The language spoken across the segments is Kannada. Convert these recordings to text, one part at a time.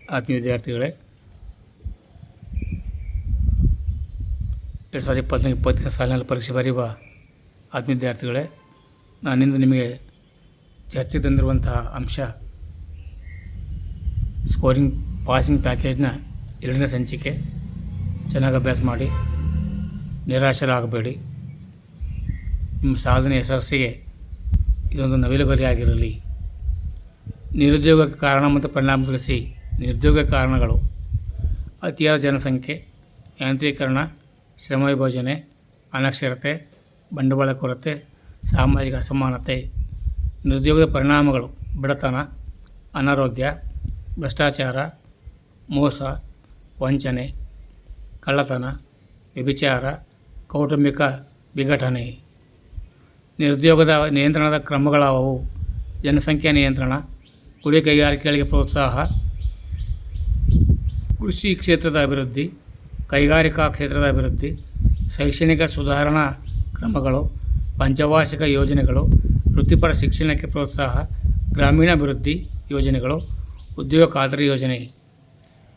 ಆತ್ಮೀಯ ವಿದ್ಯಾರ್ಥಿಗಳೇ, 2024-2025 ಸಾಲಿನಲ್ಲಿ ಪರೀಕ್ಷೆ ಬರೆಯುವ ಆತ್ಮೀಯ ವಿದ್ಯಾರ್ಥಿಗಳೇ, ನಾನಿಂದು ನಿಮಗೆ ಚರ್ಚೆಗೆ ತಂದಿರುವಂತಹ ಅಂಶ ಸ್ಕೋರಿಂಗ್ ಪಾಸಿಂಗ್ ಪ್ಯಾಕೇಜ್ನ 2ನೇ ಸಂಚಿಕೆ. ಚೆನ್ನಾಗಿ ಅಭ್ಯಾಸ ಮಾಡಿ, ನಿರಾಶರಾಗಬೇಡಿ. ನಿಮ್ಮ ಸಾಧನೆ ಯಶಸ್ಸಿಗೆ ಇದೊಂದು ನವಿಲುಗರಿಯಾಗಿರಲಿ. ನಿರುದ್ಯೋಗಕ್ಕೆ ಕಾರಣ ಮತ್ತು ಪರಿಣಾಮ ತಿಳಿಸಿ. ನಿರುದ್ಯೋಗ ಕಾರಣಗಳು: ಅತಿಯಾದ ಜನಸಂಖ್ಯೆ, ಯಾಂತ್ರೀಕರಣ, ಶ್ರಮ ವಿಭಜನೆ, ಅನಕ್ಷರತೆ, ಬಂಡವಾಳ ಕೊರತೆ, ಸಾಮಾಜಿಕ ಅಸಮಾನತೆ. ನಿರುದ್ಯೋಗದ ಪರಿಣಾಮಗಳು: ಬಡತನ, ಅನಾರೋಗ್ಯ, ಭ್ರಷ್ಟಾಚಾರ, ಮೋಸ, ವಂಚನೆ, ಕಳ್ಳತನ, ವ್ಯಭಿಚಾರ, ಕೌಟುಂಬಿಕ ವಿಘಟನೆ. ನಿರುದ್ಯೋಗದ ನಿಯಂತ್ರಣದ ಕ್ರಮಗಳಾವವು: ಜನಸಂಖ್ಯಾ ನಿಯಂತ್ರಣ, ಗುಡಿ ಕೈಗಾರಿಕೆಗಳಿಗೆ ಪ್ರೋತ್ಸಾಹ, ಕೃಷಿ ಕ್ಷೇತ್ರದ ಅಭಿವೃದ್ಧಿ, ಕೈಗಾರಿಕಾ ಕ್ಷೇತ್ರದ ಅಭಿವೃದ್ಧಿ, ಶೈಕ್ಷಣಿಕ ಸುಧಾರಣಾ ಕ್ರಮಗಳು, ಪಂಚವಾರ್ಷಿಕ ಯೋಜನೆಗಳು, ವೃತ್ತಿಪರ ಶಿಕ್ಷಣಕ್ಕೆ ಪ್ರೋತ್ಸಾಹ, ಗ್ರಾಮೀಣಾಭಿವೃದ್ಧಿ ಯೋಜನೆಗಳು, ಉದ್ಯೋಗ ಖಾತರಿ ಯೋಜನೆ.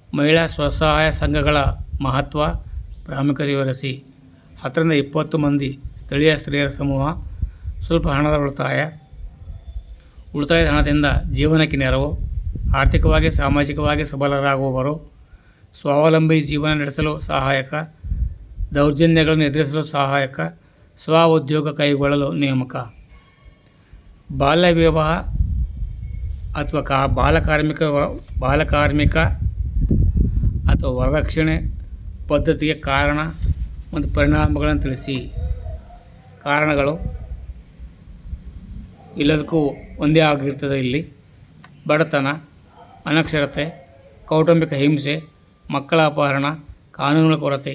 ಮಹಿಳಾ ಸ್ವಸಹಾಯ ಸಂಘಗಳ ಮಹತ್ವ, ಪ್ರಾಮುಖ್ಯತೆ ವಿವರಿಸಿ. 10ರಿಂದ 20 ಮಂದಿ ಸ್ಥಳೀಯ ಸ್ತ್ರೀಯರ ಸಮೂಹ. ಸ್ವಲ್ಪ ಹಣದ ಉಳಿತಾಯದ ಹಣದಿಂದ ಜೀವನಕ್ಕೆ ನೆರವು, ಆರ್ಥಿಕವಾಗಿ ಸಾಮಾಜಿಕವಾಗಿ ಸಬಲರಾಗುವವರು, ಸ್ವಾವಲಂಬಿ ಜೀವನ ನಡೆಸಲು ಸಹಾಯಕ, ದೌರ್ಜನ್ಯಗಳನ್ನು ಎದುರಿಸಲು ಸಹಾಯಕ, ಸ್ವ ಉದ್ಯೋಗ ಕೈಗೊಳ್ಳಲು ನೇಮಕ. ಬಾಲ್ಯ ವಿವಾಹ ಅಥವಾ ಬಾಲಕಾರ್ಮಿಕ ಅಥವಾ ವರದಕ್ಷಿಣೆ ಪದ್ಧತಿಗೆ ಕಾರಣ ಮತ್ತು ಪರಿಣಾಮಗಳನ್ನು ತಿಳಿಸಿ. ಕಾರಣಗಳು ಎಲ್ಲದಕ್ಕೂ ಒಂದೇ ಆಗಿರ್ತದೆ ಇಲ್ಲಿ: ಬಡತನ, ಅನಕ್ಷರತೆ, ಕೌಟುಂಬಿಕ ಹಿಂಸೆ, ಮಕ್ಕಳ ಅಪಹರಣ, ಕಾನೂನುಗಳ ಕೊರತೆ.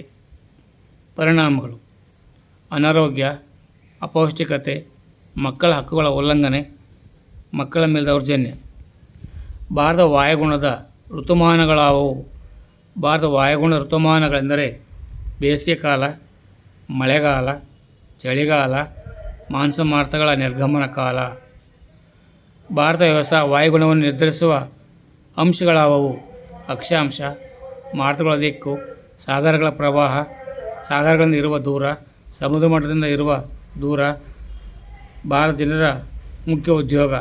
ಪರಿಣಾಮಗಳು: ಅನಾರೋಗ್ಯ, ಅಪೌಷ್ಟಿಕತೆ, ಮಕ್ಕಳ ಹಕ್ಕುಗಳ ಉಲ್ಲಂಘನೆ, ಮಕ್ಕಳ ಮೇಲೆ ದೌರ್ಜನ್ಯ. ಭಾರತದ ವಾಯುಗುಣದ ಋತುಮಾನಗಳಾವವು: ಭಾರತದ ವಾಯುಗುಣದ ಋತುಮಾನಗಳೆಂದರೆ ಬೇಸಿಗೆಕಾಲ, ಮಳೆಗಾಲ, ಚಳಿಗಾಲ, ಮಾನ್ಸೂನ್ ನಿರ್ಗಮನ ಕಾಲ. ಭಾರತ ವಾಯುಗುಣವನ್ನು ನಿರ್ಧರಿಸುವ ಅಂಶಗಳಾವವು: ಅಕ್ಷಾಂಶ, ಮಾರುತಗಳ ದಿಕ್ಕು, ಸಾಗರಗಳ ಪ್ರವಾಹ, ಸಾಗರಗಳಿಂದ ಇರುವ ದೂರ, ಸಮುದ್ರ ಮಟ್ಟದಿಂದ ಇರುವ ದೂರ. ಭಾರತ ಜನರ ಮುಖ್ಯ ಉದ್ಯೋಗ: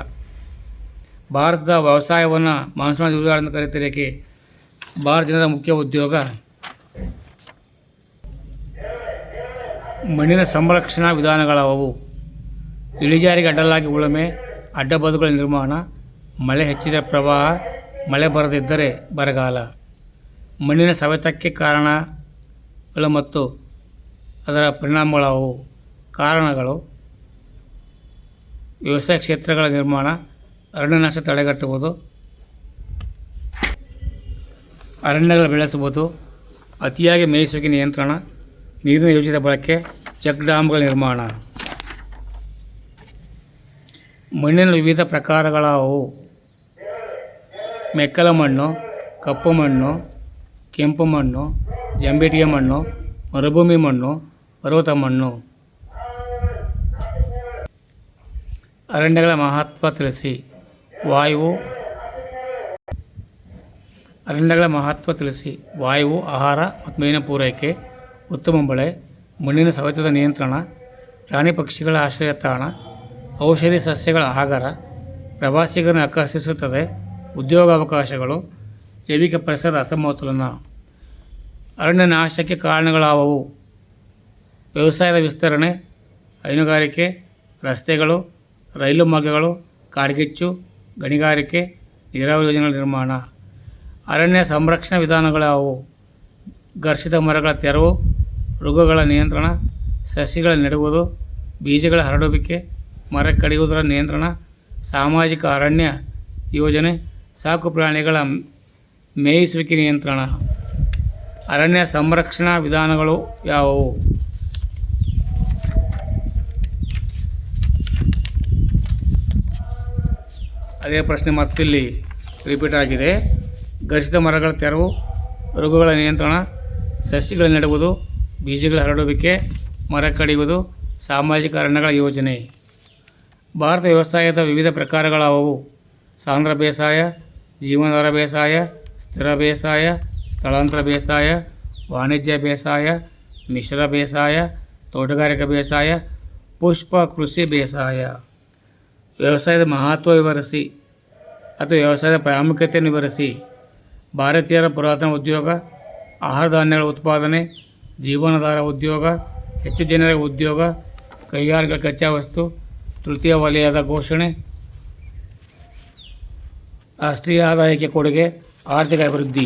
ಭಾರತದ ವ್ಯವಸಾಯವನ್ನು ಮಾನ್ಸೂನ್ ಉದ್ಯೋಗ ಎಂದು ಕರೆಯುತ್ತಾರೆ. ಭಾರತ ಜನರ ಮುಖ್ಯ ಉದ್ಯೋಗ. ಮಣ್ಣಿನ ಸಂರಕ್ಷಣಾ ವಿಧಾನಗಳಾವವು: ಇಳಿಜಾರಿಗೆ ಅಡ್ಡಲಾಗಿ ಉಳುಮೆ, ಅಡ್ಡಬದುಗಳ ನಿರ್ಮಾಣ, ಮಳೆ ಹೆಚ್ಚಿದರೆ ಪ್ರವಾಹ, ಮಳೆ ಬರದಿದ್ದರೆ ಬರಗಾಲ. ಮಣ್ಣಿನ ಸವೆತಕ್ಕೆ ಕಾರಣಗಳು ಮತ್ತು ಅದರ ಪರಿಣಾಮಗಳಾವವು: ಕಾರಣಗಳು ವ್ಯವಸಾಯ ಕ್ಷೇತ್ರಗಳ ನಿರ್ಮಾಣ, ಅರಣ್ಯನಾಶ ತಡೆಗಟ್ಟುವುದು, ಅರಣ್ಯಗಳ ಬೆಳೆಸುವುದು, ಅತಿಯಾಗಿ ಮೇಯಿಸುವಿಕೆ ನಿಯಂತ್ರಣ, ನೀರಿನ ಯೋಜಿತ ಬಳಕೆ, ಚೆಕ್ ಡ್ಯಾಮ್ಗಳ ನಿರ್ಮಾಣ. ಮಣ್ಣಿನ ವಿವಿಧ ಪ್ರಕಾರಗಳಾವವು: ಮೆಕ್ಕಲ ಮಣ್ಣು, ಕಪ್ಪು ಮಣ್ಣು, ಕೆಂಪು ಮಣ್ಣು, ಜಂಬಿಟ್ಟಿಗೆ ಮಣ್ಣು, ಮರುಭೂಮಿ ಮಣ್ಣು, ಪರ್ವತ ಮಣ್ಣು. ಅರಣ್ಯಗಳ ಮಹತ್ವ ತಿಳಿಸಿ. ವಾಯುವು ಆಹಾರ ಮತ್ತು ಮೇವಿನ ಪೂರೈಕೆ, ಉತ್ತಮ ಮಳೆ, ಮಣ್ಣಿನ ಸವೆತದ ನಿಯಂತ್ರಣ, ಪ್ರಾಣಿ ಪಕ್ಷಿಗಳ ಆಶ್ರಯ ತಾಣ, ಔಷಧಿ ಸಸ್ಯಗಳ ಆಗರ, ಪ್ರವಾಸಿಗರನ್ನು ಆಕರ್ಷಿಸುತ್ತದೆ, ಉದ್ಯೋಗಾವಕಾಶಗಳು, ಜೈವಿಕ ಪರಿಸರದ ಅಸಮತೋಲನ. ಅರಣ್ಯ ನಾಶಕ್ಕೆ ಕಾರಣಗಳಾವವು: ವ್ಯವಸಾಯದ ವಿಸ್ತರಣೆ, ಹೈನುಗಾರಿಕೆ, ರಸ್ತೆಗಳು, ರೈಲು ಮಾರ್ಗಗಳು, ಕಾಡ್ಗಿಚ್ಚು, ಗಣಿಗಾರಿಕೆ, ನೀರಾವರಿ ಯೋಜನೆಗಳ ನಿರ್ಮಾಣ. ಅರಣ್ಯ ಸಂರಕ್ಷಣಾ ವಿಧಾನಗಳಾವವು: ಘರ್ಷಿತ ಮರಗಳ ತೆರವು, ರೋಗಗಳ ನಿಯಂತ್ರಣ, ಸಸಿಗಳ ನೆಡುವುದು, ಬೀಜಗಳ ಹರಡುವಿಕೆ, ಮರ ಕಡಿಯುವುದರ ನಿಯಂತ್ರಣ, ಸಾಮಾಜಿಕ ಅರಣ್ಯ ಯೋಜನೆ, ಸಾಕು ಪ್ರಾಣಿಗಳ ಮೇಯಿಸುವಿಕೆ ನಿಯಂತ್ರಣ. ಅರಣ್ಯ ಸಂರಕ್ಷಣಾ ವಿಧಾನಗಳು ಯಾವುವು? ಅದೇ ಪ್ರಶ್ನೆ ಮತ್ತಿಲ್ಲಿ ರಿಪೀಟ್ ಆಗಿದೆ. ಘರ್ಷಿತ ಮರಗಳ ತೆರವು, ರೋಗಗಳ ನಿಯಂತ್ರಣ, ಸಸ್ಯಗಳ ನೆಡುವುದು, ಬೀಜಗಳ ಹರಡುವಿಕೆ, ಮರ ಕಡಿಯುವುದು, ಸಾಮಾಜಿಕ ಅರಣ್ಯಗಳ ಯೋಜನೆ. ಭಾರತ ವ್ಯವಸಾಯದ ವಿವಿಧ ಪ್ರಕಾರಗಳಾವವು: ಸಾಂದ್ರ ಬೇಸಾಯ, ಜೀವನಾಧಾರ ಬೇಸಾಯ, ಸ್ಥಿರ ಬೇಸಾಯ, ಸ್ಥಳಾಂತರ ಬೇಸಾಯ, ವಾಣಿಜ್ಯ ಬೇಸಾಯ, ಮಿಶ್ರ ಬೇಸಾಯ, ತೋಟಗಾರಿಕಾ ಬೇಸಾಯ, ಪುಷ್ಪ ಕೃಷಿ ಬೇಸಾಯ. ವ್ಯವಸಾಯದ ಮಹತ್ವ ವಿವರಿಸಿ ಅಥವಾ ವ್ಯವಸಾಯದ ಪ್ರಾಮುಖ್ಯತೆಯನ್ನು ವಿವರಿಸಿ. ಭಾರತೀಯರ ಪುರಾತನ ಉದ್ಯೋಗ, ಆಹಾರ ಧಾನ್ಯಗಳ ಉತ್ಪಾದನೆ, ಜೀವನಾಧಾರ ಉದ್ಯೋಗ, ಹೆಚ್ಚು ಜನರಿಗೆ ಉದ್ಯೋಗ, ಕೈಗಾರಿಕಾ ಕಚ್ಚಾ ವಸ್ತು, ತೃತೀಯ ವಲಯದ ಘೋಷಣೆ, ರಾಷ್ಟ್ರೀಯ ಆದಾಯಕ್ಕೆ ಕೊಡುಗೆ, ಆರ್ಥಿಕ ಅಭಿವೃದ್ಧಿ.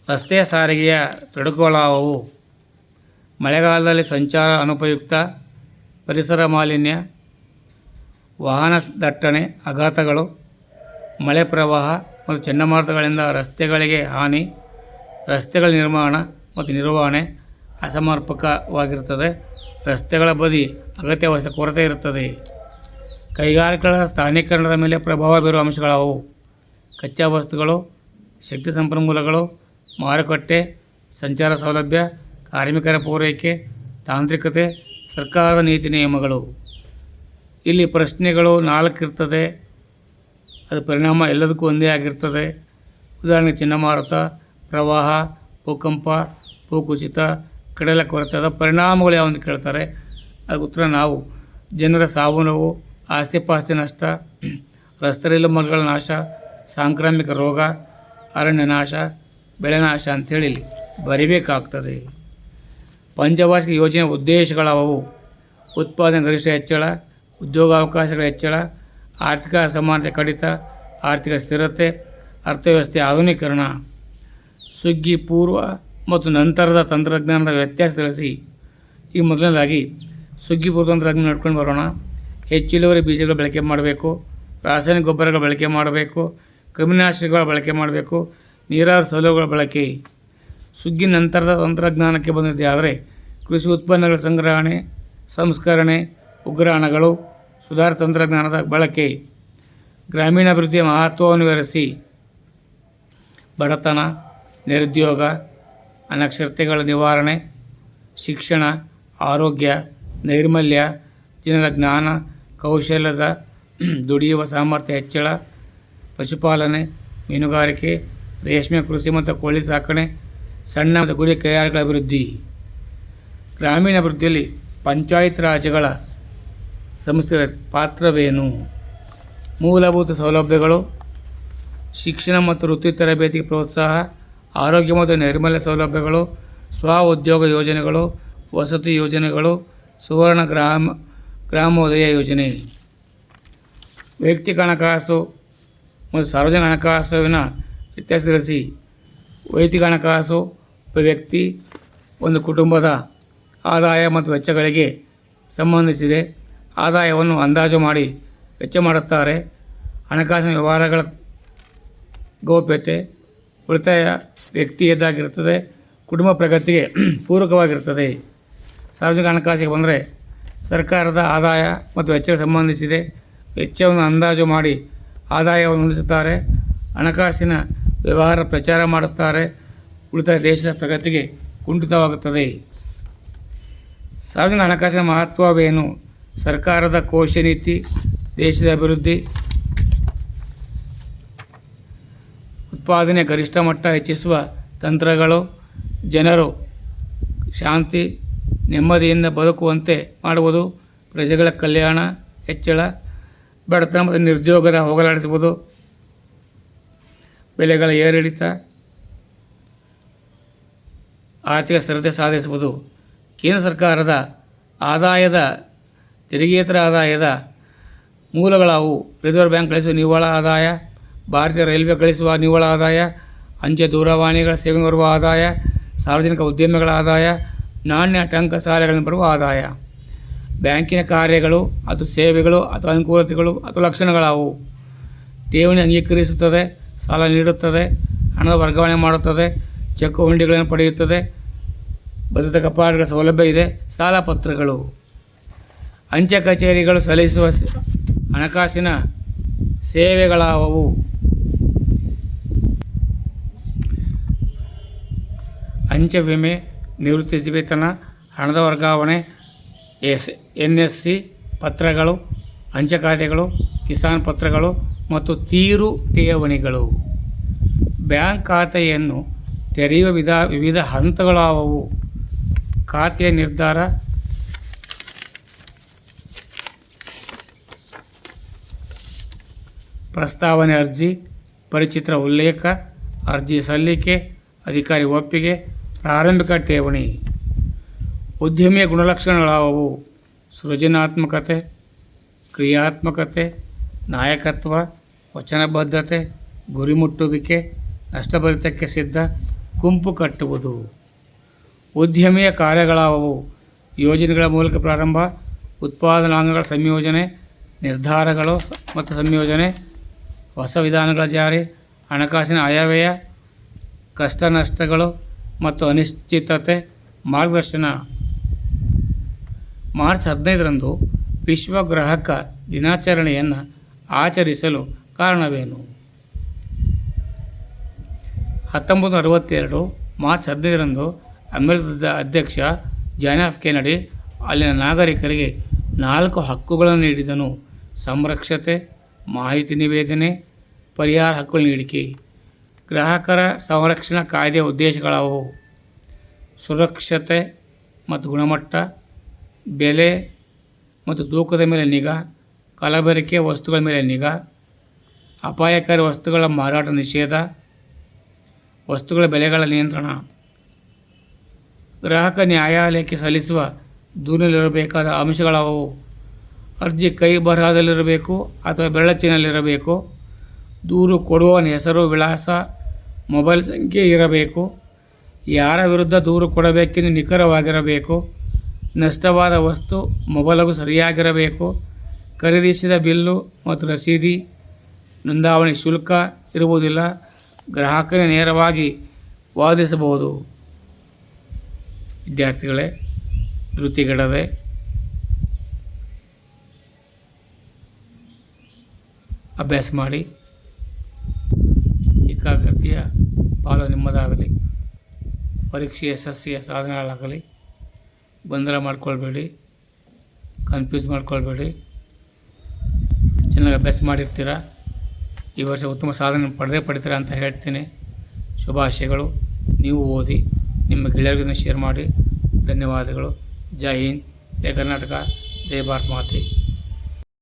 ರಸ್ತೆ ಸಾರಿಗೆಯ ತೊಡಕುಗಳಾದವು. ಮಳೆಗಾಲದಲ್ಲಿ ಸಂಚಾರ ಅನುಪಯುಕ್ತ, ಪರಿಸರ ಮಾಲಿನ್ಯ, ವಾಹನ ದಟ್ಟಣೆ, ಅಘಾತಗಳು, ಮಳೆ ಪ್ರವಾಹ ಮತ್ತು ಚಂಡಮಾರುತಗಳಿಂದ ರಸ್ತೆಗಳಿಗೆ ಹಾನಿ. ರಸ್ತೆಗಳ ನಿರ್ಮಾಣ ಮತ್ತು ನಿರ್ವಹಣೆ ಅಸಮರ್ಪಕವಾಗಿರುತ್ತದೆ. ರಸ್ತೆಗಳ ಬದಿ ಅಗತ್ಯ ವಸ್ತು ಕೊರತೆ ಇರುತ್ತದೆ. ಕೈಗಾರಿಕೆಗಳ ಸ್ಥಾನೀಕರಣದ ಮೇಲೆ ಪ್ರಭಾವ ಬೀರುವ ಅಂಶಗಳಾವು. ಕಚ್ಚಾ ವಸ್ತುಗಳು, ಶಕ್ತಿ ಸಂಪನ್ಮೂಲಗಳು, ಮಾರುಕಟ್ಟೆ, ಸಂಚಾರ ಸೌಲಭ್ಯ, ಕಾರ್ಮಿಕರ ಪೂರೈಕೆ, ತಾಂತ್ರಿಕತೆ, ಸರ್ಕಾರದ ನೀತಿ ನಿಯಮಗಳು. ಇಲ್ಲಿ ಪ್ರಶ್ನೆಗಳು 4 ಇರ್ತದೆ. ಅದು ಪರಿಣಾಮ ಎಲ್ಲದಕ್ಕೂ ಒಂದೇ ಆಗಿರ್ತದೆ. ಉದಾಹರಣೆಗೆ ಚಂಡಮಾರುತ, ಪ್ರವಾಹ, ಭೂಕಂಪ, ಭೂಕುಸಿತ, ಕಡಲ ಕೊರತೆದ ಪರಿಣಾಮಗಳು ಯಾವಂತ ಕೇಳ್ತಾರೆ. ಅದಕ್ಕೆ ಉತ್ತರ ನಾವು ಜನರ ಸಾವು ನೋವು, ಆಸ್ತಿಪಾಸ್ತಿ ನಷ್ಟ, ರಸ್ತೆಯಲ್ಲಿ ಮರಗಳ ನಾಶ, ಸಾಂಕ್ರಾಮಿಕ ರೋಗ, ಅರಣ್ಯ ನಾಶ, ಬೆಳೆ ನಾಶ ಅಂಥೇಳಿ ಇಲ್ಲಿ ಬರಿಬೇಕಾಗ್ತದೆ. ಪಂಚವಾರ್ಷಿಕ ಯೋಜನೆ ಉದ್ದೇಶಗಳಾವವು. ಉತ್ಪಾದನೆ ಗರಿಷ್ಠ ಹೆಚ್ಚಳ, ಉದ್ಯೋಗಾವಕಾಶಗಳ ಹೆಚ್ಚಳ, ಆರ್ಥಿಕ ಅಸಮಾನತೆ ಕಡಿತ, ಆರ್ಥಿಕ ಸ್ಥಿರತೆ, ಅರ್ಥವ್ಯವಸ್ಥೆ ಆಧುನೀಕರಣ. ಸುಗ್ಗಿ ಪೂರ್ವ ಮತ್ತು ನಂತರದ ತಂತ್ರಜ್ಞಾನದ ವ್ಯತ್ಯಾಸ ತಿಳಿಸಿ. ಈಗ ಮೊದಲನೇದಾಗಿ ಸುಗ್ಗಿ ಪೂರ್ವ ತಂತ್ರಜ್ಞಾನ ನೋಡ್ಕೊಂಡು ಬರೋಣ. ಹೆಚ್ಚು ಇಳುವರಿ ಬೀಜಗಳ ಬಳಕೆ ಮಾಡಬೇಕು, ರಾಸಾಯನಿಕ ಗೊಬ್ಬರಗಳ ಬಳಕೆ ಮಾಡಬೇಕು, ಕ್ರಿಮಿನಾಶಕಗಳ ಬಳಕೆ ಮಾಡಬೇಕು, ನೀರಾವರಿ ಸೌಲಭ್ಯಗಳ ಬಳಕೆ. ಸುಗ್ಗಿ ನಂತರದ ತಂತ್ರಜ್ಞಾನಕ್ಕೆ ಬಂದಿದೆ ಆದರೆ ಕೃಷಿ ಉತ್ಪನ್ನಗಳ ಸಂಗ್ರಹಣೆ, ಸಂಸ್ಕರಣೆ, ಉಗ್ರಾಣಗಳು, ಸುಧಾರಿತ ತಂತ್ರಜ್ಞಾನದ ಬಳಕೆ. ಗ್ರಾಮೀಣಾಭಿವೃದ್ಧಿಯ ಮಹತ್ವವನ್ನು ವಿವರಿಸಿ. ಬಡತನ, ನಿರುದ್ಯೋಗ, ಅನಕ್ಷರತೆಗಳ ನಿವಾರಣೆ, ಶಿಕ್ಷಣ, ಆರೋಗ್ಯ, ನೈರ್ಮಲ್ಯ, ಜನರ ಜ್ಞಾನ ಕೌಶಲ್ಯದ ದುಡಿಯುವ ಸಾಮರ್ಥ್ಯ ಹೆಚ್ಚಳ, ಪಶುಪಾಲನೆ, ಮೀನುಗಾರಿಕೆ, ರೇಷ್ಮೆ ಕೃಷಿ ಮತ್ತು ಕೋಳಿ ಸಾಕಣೆ, ಸಣ್ಣ ಮತ್ತು ಗುಡಿ ಕೈಗಾರಿಕೆಗಳ ಅಭಿವೃದ್ಧಿ. ಗ್ರಾಮೀಣಾಭಿವೃದ್ಧಿಯಲ್ಲಿ ಪಂಚಾಯತ್ ರಾಜ್ಗಳ ಸಂಸ್ಥೆಗಳ ಪಾತ್ರವೇನು? ಮೂಲಭೂತ ಸೌಲಭ್ಯಗಳು, ಶಿಕ್ಷಣ ಮತ್ತು ವೃತ್ತಿ ತರಬೇತಿಗೆ ಪ್ರೋತ್ಸಾಹ, ಆರೋಗ್ಯ ಮತ್ತು ನೈರ್ಮಲ್ಯ ಸೌಲಭ್ಯಗಳು, ಸ್ವ ಉದ್ಯೋಗ ಯೋಜನೆಗಳು, ವಸತಿ ಯೋಜನೆಗಳು, ಸುವರ್ಣ ಗ್ರಾಮೋದಯ ಯೋಜನೆ. ವೈಯಕ್ತಿಕ ಹಣಕಾಸು ಮತ್ತು ಸಾರ್ವಜನಿಕ ಹಣಕಾಸುವಿನ ವ್ಯತ್ಯಾಸ ತಿಳಿಸಿ. ವೈಯಕ್ತಿಕ ಹಣಕಾಸು ಒಬ್ಬ ವ್ಯಕ್ತಿ, ಒಂದು ಕುಟುಂಬದ ಆದಾಯ ಮತ್ತು ವೆಚ್ಚಗಳಿಗೆ ಸಂಬಂಧಿಸಿದೆ. ಆದಾಯವನ್ನು ಅಂದಾಜು ಮಾಡಿ ವೆಚ್ಚ ಮಾಡುತ್ತಾರೆ. ಹಣಕಾಸಿನ ವ್ಯವಹಾರಗಳ ಗೌಪ್ಯತೆ, ಉಳಿತಾಯ ವ್ಯಕ್ತಿಯದ್ದಾಗಿರುತ್ತದೆ, ಕುಟುಂಬ ಪ್ರಗತಿಗೆ ಪೂರಕವಾಗಿರುತ್ತದೆ. ಸಾರ್ವಜನಿಕ ಹಣಕಾಸಿಗೆ ಬಂದರೆ ಸರ್ಕಾರದ ಆದಾಯ ಮತ್ತು ವೆಚ್ಚಕ್ಕೆ ಸಂಬಂಧಿಸಿದೆ. ವೆಚ್ಚವನ್ನು ಅಂದಾಜು ಮಾಡಿ ಆದಾಯವನ್ನು ಹೊಂದಿಸುತ್ತಾರೆ. ಹಣಕಾಸಿನ ವ್ಯವಹಾರ ಪ್ರಚಾರ ಮಾಡುತ್ತಾರೆ. ಉಳಿತಾಯ ದೇಶದ ಪ್ರಗತಿಗೆ ಕುಂಠಿತವಾಗುತ್ತದೆ. ಸಾರ್ವಜನಿಕ ಹಣಕಾಸಿನ ಮಹತ್ವವೇನು? ಸರ್ಕಾರದ ಕೋಶ ನೀತಿ, ದೇಶದ ಅಭಿವೃದ್ಧಿ, ಉತ್ಪಾದನೆಯ ಗರಿಷ್ಠ ಮಟ್ಟ ಹೆಚ್ಚಿಸುವ ತಂತ್ರಗಳು, ಜನರು ಶಾಂತಿ ನೆಮ್ಮದಿಯಿಂದ ಬದುಕುವಂತೆ ಮಾಡುವುದು, ಪ್ರಜೆಗಳ ಕಲ್ಯಾಣ ಹೆಚ್ಚಳ, ಬಡತನ ಮತ್ತು ನಿರುದ್ಯೋಗದ ಹೋಗಲಾಡಿಸುವುದು, ಬೆಲೆಗಳ ಏರಿಳಿತ, ಆರ್ಥಿಕ ಸ್ಥಿರತೆ ಸಾಧಿಸುವುದು. ಕೇಂದ್ರ ಸರ್ಕಾರದ ಆದಾಯದ ತೆರಿಗೆಯೇತರ ಆದಾಯದ ಮೂಲಗಳಾವು. ರಿಸರ್ವ್ ಬ್ಯಾಂಕ್ ಗಳಿಸುವ ನಿವ್ವಳ ಆದಾಯ, ಭಾರತೀಯ ರೈಲ್ವೆ ಗಳಿಸುವ ನಿವ್ವಳ ಆದಾಯ, ಅಂಚೆ ದೂರವಾಣಿಗಳ ಸೇವೆ ಬರುವ ಆದಾಯ, ಸಾರ್ವಜನಿಕ ಉದ್ಯಮಗಳ ಆದಾಯ, ನಾಣ್ಯ ಟಂಕಸಾಲೆಗಳಿಂದ ಬರುವ ಆದಾಯ. ಬ್ಯಾಂಕಿನ ಕಾರ್ಯಗಳು ಅಥವಾ ಸೇವೆಗಳು ಅಥವಾ ಅನುಕೂಲತೆಗಳು ಅಥವಾ ಲಕ್ಷಣಗಳಾವು. ಠೇವಣಿ ಅಂಗೀಕರಿಸುತ್ತದೆ, ಸಾಲ ನೀಡುತ್ತದೆ, ಹಣದ ವರ್ಗಾವಣೆ ಮಾಡುತ್ತದೆ, ಚೆಕ್ ಹುಂಡಿಗಳನ್ನು ಪಡೆಯುತ್ತದೆ, ಭದ್ರತಾ ಕಪಾಟುಗಳ ಸೌಲಭ್ಯ ಇದೆ. ಸಾಲ ಪತ್ರಗಳು. ಅಂಚೆ ಕಚೇರಿಗಳು ಸಲ್ಲಿಸುವ ಹಣಕಾಸಿನ ಸೇವೆಗಳಾವವು. ಅಂಚೆ ವಿಮೆ, ನಿವೃತ್ತಿ ವೇತನ, ಹಣದ ವರ್ಗಾವಣೆ, NSC ಪತ್ರಗಳು, ಅಂಚೆ ಖಾತೆಗಳು, ಕಿಸಾನ್ ಪತ್ರಗಳು, ಮತ್ತು ತೀರು ಠೇವಣಿಗಳು. ಬ್ಯಾಂಕ್ ಖಾತೆಯನ್ನು ತೆರೆಯುವ ವಿವಿಧ ಹಂತಗಳಾವವು. ಖಾತೆಯ ನಿರ್ಧಾರ, ಪ್ರಸ್ತಾವನೆ ಅರ್ಜಿ, ಪರಿಚಿತರ ಉಲ್ಲೇಖ, ಅರ್ಜಿ ಸಲ್ಲಿಕೆ, ಅಧಿಕಾರಿ ಒಪ್ಪಿಗೆ, ಪ್ರಾರಂಭಿಕ ಠೇವಣಿ. ಉದ್ಯಮಿಯ ಗುಣಲಕ್ಷಣಗಳಾವವು. ಸೃಜನಾತ್ಮಕತೆ, ಕ್ರಿಯಾತ್ಮಕತೆ, ನಾಯಕತ್ವ, ವಚನಬದ್ಧತೆ, ಗುರಿ ಮುಟ್ಟುವಿಕೆ, ನಷ್ಟಭರಿತಕ್ಕೆ ಸಿದ್ಧ, ಗುಂಪು ಕಟ್ಟುವುದು. ಉದ್ಯಮಿಯ ಕಾರ್ಯಗಳಾವವು. ಯೋಜನೆಗಳ ಮೂಲಕ ಪ್ರಾರಂಭ, ಉತ್ಪಾದನಾಂಗಗಳ ಸಂಯೋಜನೆ, ನಿರ್ಧಾರಗಳು ಮತ್ತು ಸಂಯೋಜನೆ, ಹೊಸ ವಿಧಾನಗಳ ಜಾರಿ, ಹಣಕಾಸಿನ ಆಯವ್ಯಯ, ಕಷ್ಟ ನಷ್ಟಗಳು ಮತ್ತು ಅನಿಶ್ಚಿತತೆ, ಮಾರ್ಗದರ್ಶನ. ಮಾರ್ಚ್ 15ರಂದು ವಿಶ್ವ ಗ್ರಾಹಕ ದಿನಾಚರಣೆಯನ್ನು ಆಚರಿಸಲು ಕಾರಣವೇನು? 1962 ಮಾರ್ಚ್ 15ರಂದು ಅಮೆರಿಕದ ಅಧ್ಯಕ್ಷ ಜಾನ್ ಎಫ್ ಕೆನಡಿ ಅಲ್ಲಿನ ನಾಗರಿಕರಿಗೆ 4 ಹಕ್ಕುಗಳನ್ನು ನೀಡಿದನು. ಸಂರಕ್ಷತೆ, ಮಾಹಿತಿ ನಿವೇದನೆ, ಪರಿಹಾರ ಹಕ್ಕುಗಳ ನೀಡಿಕೆ. ಗ್ರಾಹಕರ ಸಂರಕ್ಷಣಾ ಕಾಯ್ದೆಯ ಉದ್ದೇಶಗಳಾವವು. ಸುರಕ್ಷತೆ ಮತ್ತು ಗುಣಮಟ್ಟ, ಬೆಲೆ ಮತ್ತು ತೂಕದ ಮೇಲೆ ನಿಗಾ, ಕಲಬೆರಕೆ ವಸ್ತುಗಳ ಮೇಲೆ ನಿಗಾ, ಅಪಾಯಕಾರಿ ವಸ್ತುಗಳ ಮಾರಾಟ ನಿಷೇಧ, ವಸ್ತುಗಳ ಬೆಲೆಗಳ ನಿಯಂತ್ರಣ. ಗ್ರಾಹಕ ನ್ಯಾಯಾಲಯಕ್ಕೆ ಸಲ್ಲಿಸುವ ದೂರಿನಲ್ಲಿರಬೇಕಾದ ಅಂಶಗಳಾವವು. ಅರ್ಜಿ ಕೈ ಬರಹದಲ್ಲಿರಬೇಕು ಅಥವಾ ಬೆರಳಚ್ಚಿನಲ್ಲಿರಬೇಕು. ದೂರು ಕೊಡುವವನ ಹೆಸರು, ವಿಳಾಸ, ಮೊಬೈಲ್ ಸಂಖ್ಯೆ ಇರಬೇಕು. ಯಾರ ವಿರುದ್ಧ ದೂರು ಕೊಡಬೇಕೆಂದು ನಿಖರವಾಗಿರಬೇಕು. ನಷ್ಟವಾದ ವಸ್ತು ಮೊಬೈಲ್ಗೂ ಸರಿಯಾಗಿರಬೇಕು. ಖರೀದಿಸಿದ ಬಿಲ್ಲು ಮತ್ತು ರಸೀದಿ, ನೋಂದಾವಣಿ ಶುಲ್ಕ ಇರುವುದಿಲ್ಲ. ಗ್ರಾಹಕನೇ ನೇರವಾಗಿ ವಾದಿಸಬಹುದು. ವಿದ್ಯಾರ್ಥಿಗಳೇ, ಧೃತಿಗೆಡದೆ ಅಭ್ಯಾಸ ಮಾಡಿ. ಏಕಾಗ್ರತೆಯ ಪಾಲು ನಿಮ್ಮದಾಗಲಿ. ಪರೀಕ್ಷೆ ಯಶಸ್ಸಿಯ ಸಾಧನೆಗಳಾಗಲಿ. ಗೊಂದಲ ಮಾಡ್ಕೊಳ್ಬೇಡಿ, ಕನ್ಫ್ಯೂಸ್ ಮಾಡ್ಕೊಳ್ಬೇಡಿ. ಚೆನ್ನಾಗಿ ಅಭ್ಯಾಸ ಮಾಡಿರ್ತೀರ. ಈ ವರ್ಷ ಉತ್ತಮ ಸಾಧನೆ ಪಡಿತೀರ ಅಂತ ಹೇಳ್ತೀನಿ. ಶುಭಾಶಯಗಳು. ನೀವು ಓದಿ ನಿಮ್ಮ ಗೆಳೆಯರಿಗೂ ಶೇರ್ ಮಾಡಿ. ಧನ್ಯವಾದಗಳು. ಜೈ ಹಿಂದ್, ಜೈ ಕರ್ನಾಟಕ, ಜೈ ಭಾರತ್ ಮಾತೆ.